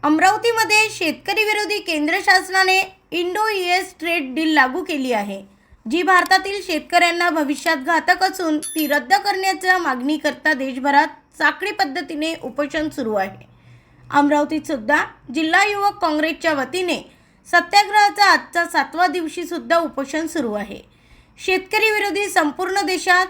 अमरावतीमध्ये शेतकरी विरोधी केंद्र शासनाने इंडो-यूएस ट्रेड डील लागू केली आहे, जी भारतातील शेतकऱ्यांना भविष्यात घातक असून ती रद्द करण्याच्या मागणीकरता देशभरात साखळी पद्धतीने उपोषण सुरू आहे। अमरावतीत सुद्धा जिल्हा युवक काँग्रेसच्या वतीने सत्याग्रहाचा आजचा 7वा दिवशी सुद्धा उपोषण सुरू आहे। शेतकरी विरोधी संपूर्ण देशात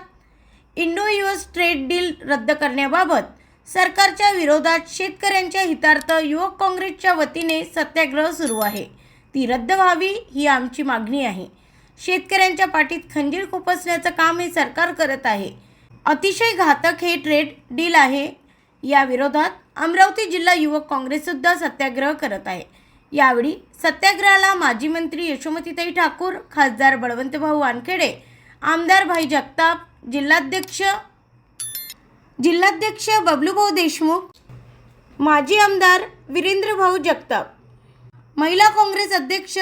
इंडो-यूएस ट्रेड डील रद्द करण्याबाबत सरकारच्या विरोधात शेतकऱ्यांच्या हितार्थ युवक काँग्रेसच्या वतीने सत्याग्रह सुरू आहे। ती रद्द व्हावी ही आमची मागणी आहे। शेतकऱ्यांच्या पाठीत खंजीर खुपसण्याचं काम हे सरकार करत आहे। अतिशय घातक हे ट्रेड डील आहे। या विरोधात अमरावती जिल्हा युवक काँग्रेस सुद्धा सत्याग्रह करत आहे। यावेळी सत्याग्रहाला माजी मंत्री यशोमतीताई ठाकूर, खासदार बळवंतभाऊ वानखेडे, आमदार भाई जगताप, जिल्हाध्यक्ष बबलूभाऊ देशमुख, माजी आमदार वीरेंद्रभाऊ जगताप, महिला काँग्रेस अध्यक्ष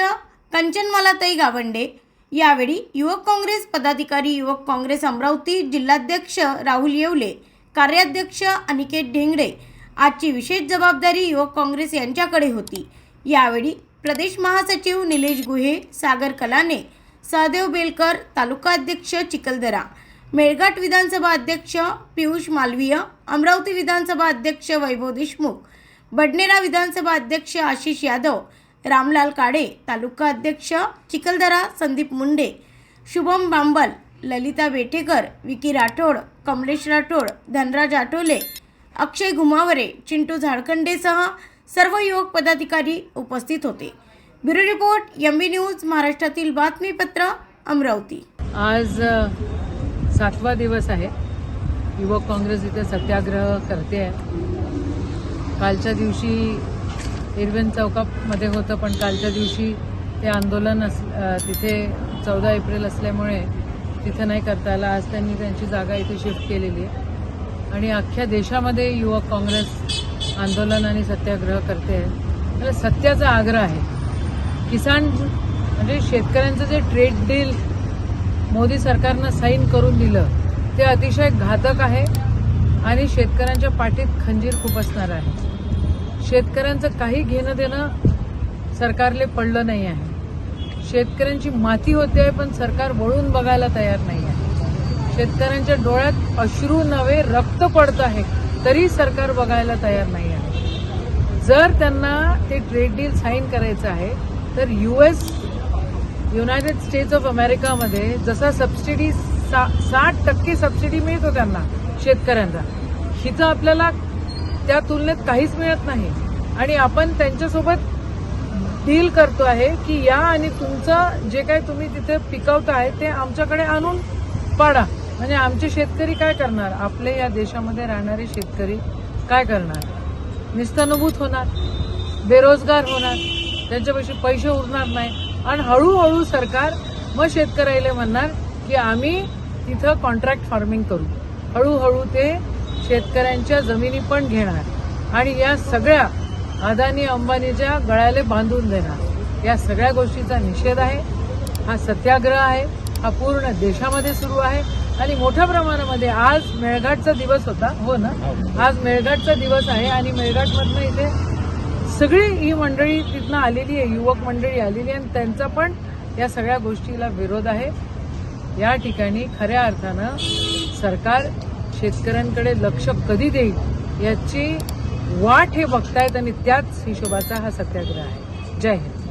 कंचनमालाताई गावंडे, यावेळी युवक काँग्रेस पदाधिकारी, युवक काँग्रेस अमरावती जिल्हाध्यक्ष राहुल येवले, कार्याध्यक्ष अनिकेत ढेंगडे। आजची विशेष जबाबदारी युवक काँग्रेस यांच्याकडे होती। यावेळी प्रदेश महासचिव निलेश गुहे, सागर कलाने, सहदेव बेलकर, तालुका अध्यक्ष चिखलदरा, मेळघाट विधानसभा अध्यक्ष पियुष मालवीय, अमरावती विधानसभा अध्यक्ष वैभव देशमुख, बडनेरा विधानसभा अध्यक्ष आशिष यादव, रामलाल काडे, तालुका अध्यक्ष चिखलदरा संदीप मुंडे, शुभम बांबल, ललिता बेटेकर, विकी राठोड, कमलेश राठोड, धनराज आठोले, अक्षय घुमावरे, चिंटू झाडखंडेसह सर्व युवक पदाधिकारी उपस्थित होते। ब्युरो रिपोर्ट, एमबी न्यूज, महाराष्ट्रातील बातमीपत्र, अमरावती। आज 7वा दिवस आहे। युवक काँग्रेस इथे सत्याग्रह करते आहे। कालच्या दिवशी इरविन चौकामध्ये होतं, पण कालच्या दिवशी ते आंदोलन तिथे 14 एप्रिल असल्यामुळे तिथे नाही करता आलं। आज त्यांनी त्यांची जागा इथे शिफ्ट केलेली आहे आणि अख्ख्या देशामध्ये युवक काँग्रेस आंदोलन आणि सत्याग्रह करते आहे। त्याला सत्याचा आग्रह आहे। किसान म्हणजे शेतकऱ्यांचं जे ट्रेड डील मोदी सरकारनं साईन करून दिलं ते अतिशय घातक आहे आणि शेतकऱ्यांच्या पाठीत खंजीर खुपसणार आहे। शेतकऱ्यांचं काही घेणं देणं सरकारले पडलं नाही आहे। शेतकऱ्यांची माती होते आहे, पण सरकार वळून बघायला तयार नाही आहे। शेतकऱ्यांच्या डोळ्यात अश्रू नव्हे रक्त पडत आहे, तरी सरकार बघायला तयार नाही आहे। जर त्यांना ते ट्रेड डील साईन करायचं आहे तर युनायटेड स्टेट्स ऑफ अमेरिकामध्ये जसा सबसिडी 60% सबसिडी मिळतो त्यांना शेतकऱ्यांना, हिचं आपल्याला त्या तुलनेत काहीच मिळत नाही आणि आपण त्यांच्यासोबत डील करतो आहे की या आणि तुमचं जे काही तुम्ही तिथे पिकवताय ते आमच्याकडे आणून पाडा। म्हणजे आमचे शेतकरी काय करणार? आपले या देशामध्ये राहणारे शेतकरी काय करणार? निस्तानुभूत होणार, बेरोजगार होणार, त्यांच्यापाशी पैसे उरणार नाही आणि हळूहळू सरकार मग शेतकऱ्याला म्हणणार की आम्ही तिथं कॉन्ट्रॅक्ट फार्मिंग करू। हळूहळू ते शेतकऱ्यांच्या जमिनी पण घेणार आणि या सगळ्या अदानी अंबानीच्या गळ्याला बांधून देणार। या सगळ्या गोष्टीचा निषेध आहे। हा सत्याग्रह आहे, हा पूर्ण देशामध्ये सुरू आहे आणि मोठ्या प्रमाणामध्ये आज मेळघाटचा दिवस होता, हो ना? आज मेळघाटचा दिवस आहे आणि मेळघाटमधनं इथे सगळी ही मंडळी तिथनं आलेली आहे, युवक मंडळी आलेली आहे आणि त्यांचा पण या सगळ्या गोष्टीला विरोध आहे। या ठिकाणी खऱ्या अर्थानं सरकार शेतकऱ्यांकडे लक्ष कधी देईल याची वाट हे बघतायत आणि त्याच हिशोबाचा हा सत्याग्रह आहे। जय हिंद।